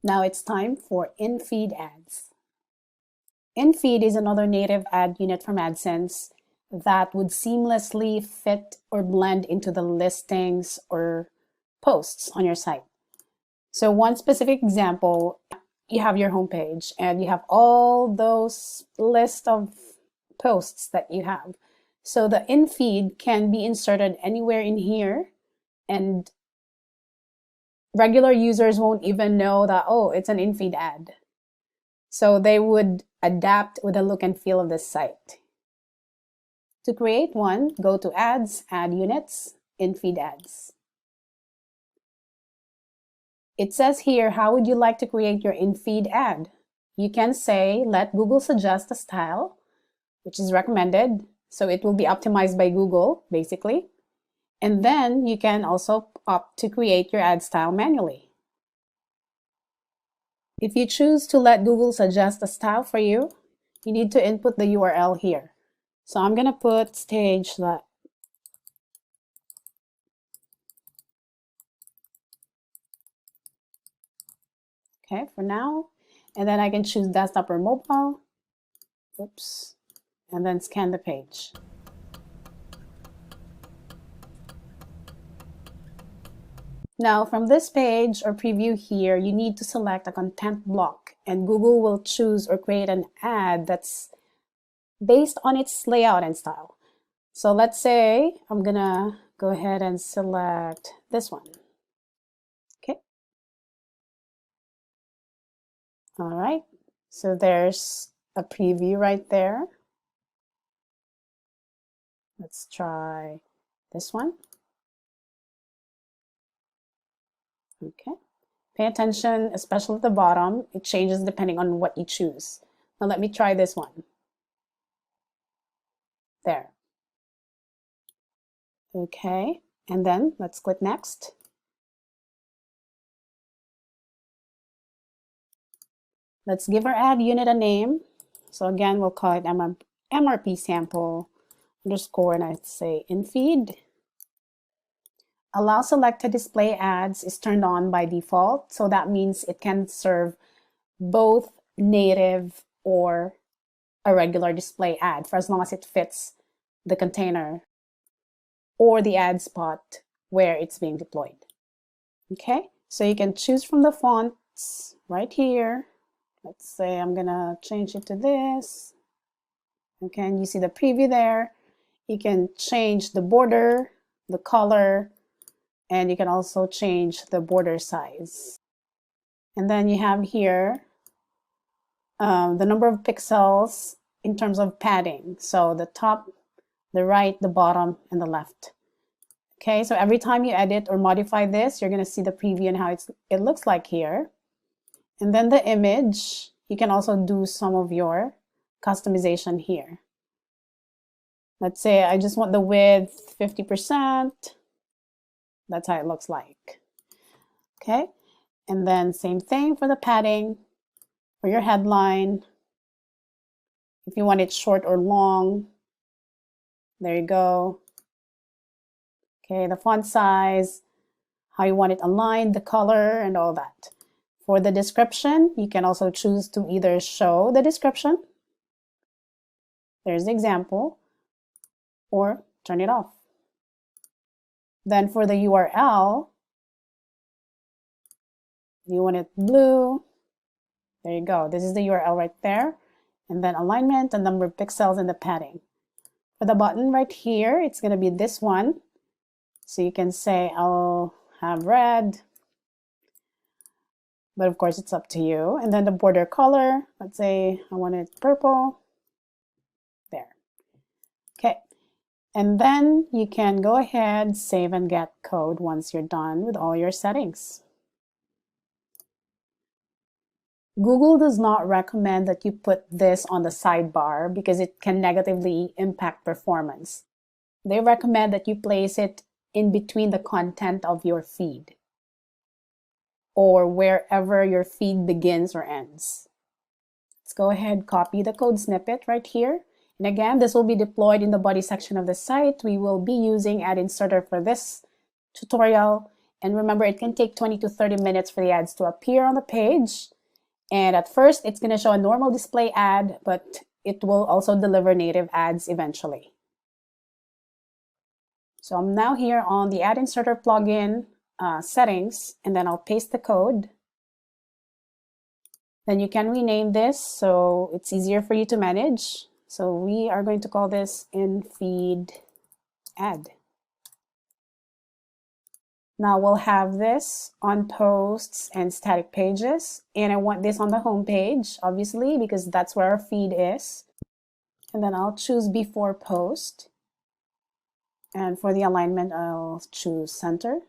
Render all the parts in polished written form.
Now it's time for InFeed Ads. InFeed is another native ad unit from AdSense that would seamlessly fit or blend into the listings or posts on your site. So one specific example, you have your homepage and you have all those list of posts that you have. So the InFeed can be inserted anywhere in here, and regular users won't even know that, oh, it's an InFeed ad. So they would adapt with the look and feel of this site. To create one, go to Ads, Ad Units, InFeed Ads. It says here, how would you like to create your InFeed ad? You can say, let Google suggest a style, which is recommended. So it will be optimized by Google, basically. And then you can also opt to create your ad style manually. If you choose to let Google suggest a style for you, you need to input the URL here. So I'm going to put stage that. Okay, for now. And then I can choose desktop or mobile. Oops. And then scan the page. Now from this page or preview here, you need to select a content block, and Google will choose or create an ad that's based on its layout and style. So let's say I'm gonna go ahead and select this one. Okay. All right. So there's a preview right there. Let's try this one. Okay. Pay attention, especially at the bottom. It changes depending on what you choose. Now let me try this one. There. Okay. And then let's click next. Let's give our ad unit a name. So again, we'll call it MRP sample underscore, and I'd say InFeed. Allow selected display ads is turned on by default. So that means it can serve both native or a regular display ad for as long as it fits the container or the ad spot where it's being deployed. Okay, so you can choose from the fonts right here. Let's say I'm gonna change it to this. Okay, and you see the preview there. You can change the border, the color, and you can also change the border size. And then you have here the number of pixels in terms of padding. So the top, the right, the bottom, and the left. Okay, so every time you edit or modify this, you're going to see the preview and how it looks like here. And then the image, you can also do some of your customization here. Let's say I just want the width 50%. That's how it looks like. Okay, and then same thing for the padding, for your headline. If you want it short or long, there you go. Okay, the font size, how you want it aligned, the color, and all that. For the description, you can also choose to either show the description, there's the example, or turn it off. Then for the URL, you want it blue, there you go. This is the URL right there. And then alignment, the number of pixels, and the padding. For the button right here, it's going to be this one. So you can say, I'll have red, but of course it's up to you. And then the border color, let's say I want it purple. There. Okay. And then you can go ahead, save and get code once you're done with all your settings. Google does not recommend that you put this on the sidebar because it can negatively impact performance. They recommend that you place it in between the content of your feed or wherever your feed begins or ends. Let's go ahead, copy the code snippet right here. And again, this will be deployed in the body section of the site. We will be using Ad Inserter for this tutorial, And remember, it can take 20 to 30 minutes for the ads to appear on the page. And at first, it's going to show a normal display ad, but it will also deliver native ads eventually. So I'm now here on the Ad Inserter plugin settings, and then I'll paste the code. Then you can rename this so it's easier for you to manage. So we are going to call this InFeed Ad. Now we'll have this on posts and static pages. And I want this on the home page, obviously, because that's where our feed is. And then I'll choose before post. And for the alignment, I'll choose center.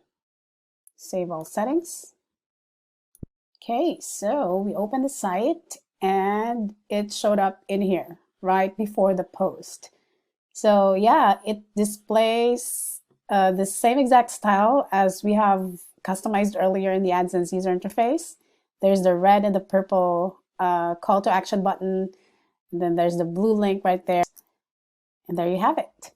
Save all settings. Okay, so we open the site and it showed up in here right before the post. So yeah, it displays the same exact style as we have customized earlier in the AdSense user interface. There's the red and the purple call to action button, and then there's the blue link right there, and there you have it.